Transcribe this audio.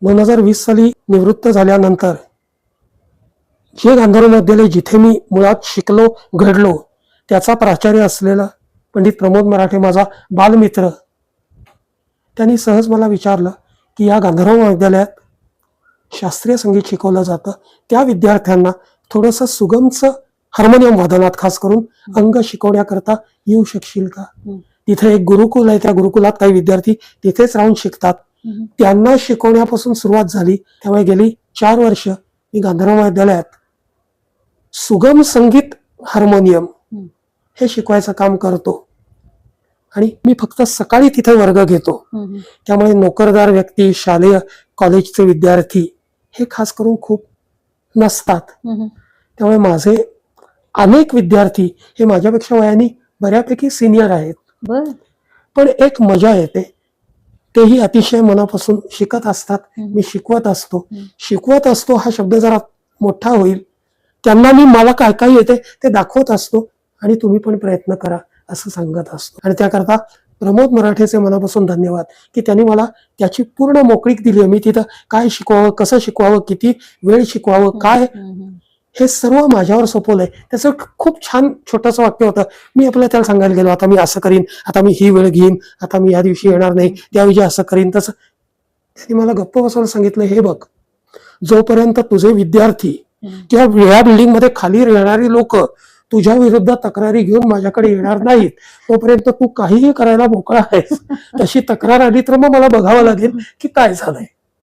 2020 साली निवृत्त झाल्यानंतर जे गांधर्व महाविद्यालय जिथे मी मुळात शिकलो घडलो त्याचा प्राचार्य असलेला पंडित प्रमोद मराठे माझा बालमित्र, त्यांनी सहज मला विचारलं की या गांधर्व महाविद्यालयात शास्त्रीय संगीत शिकवलं जातं, त्या विद्यार्थ्यांना थोडंसं सुगमचं हार्मोनियम वादनात खास करून अंग शिकवण्याकरता येऊ शकशील का? तिथे एक गुरुकुल आहे, त्या गुरुकुलात काही विद्यार्थी तिथेच राहून शिकतात, त्यांना शिकवण्यापासून सुरुवात झाली. त्यामुळे गेली 4 वर्ष मी गांधर्व महाविद्यालयात सुगम संगीत हार्मोनियम हे शिकवायचं काम करतो आणि मी फक्त सकाळी तिथे वर्ग घेतो. त्यामुळे नोकरदार व्यक्ती, शालेय कॉलेजचे विद्यार्थी हे खास करून खूप नसतात. त्यामुळे माझे अनेक विद्यार्थी हे माझ्यापेक्षा वयाने बऱ्यापैकी सिनियर आहेत. पण एक मजा येते, तेही अतिशय मनापासून शिकत असतात. मी शिकवत असतो हा शब्द जरा मोठा होईल, त्यांना मी मला काय काय येते ते दाखवत असतो आणि तुम्ही पण प्रयत्न करा असं सांगत असतो. आणि त्याकरता प्रमोद मराठेचे मनापासून धन्यवाद की त्यांनी मला त्याची पूर्ण मोकळीक दिली आहे. मी तिथं काय शिकवावं, कसं शिकवावं, किती वेळ शिकवावं, काय हे सर्व माझ्यावर सोपवलंय. त्याचं खूप छान छोटंसं वाक्य होतं. मी आपल्याला त्याला सांगायला गेलो, आता मी असं करीन, आता मी ही वेळ घेईन, आता मी या दिवशी येणार नाही, त्याऐवजी असं करीन तसं. त्यांनी मला गप्प बसवून सांगितलं, हे बघ, जोपर्यंत तुझे विद्यार्थी किंवा या बिल्डिंग मध्ये खाली राहणारी लोक तुझ्या विरुद्ध तक्रारी घेऊन माझ्याकडे येणार नाहीत तोपर्यंत तू काहीही करायला मोकळा आहेस. तशी तक्रार आली तर मग मला बघावं लागेल की काय झालंय.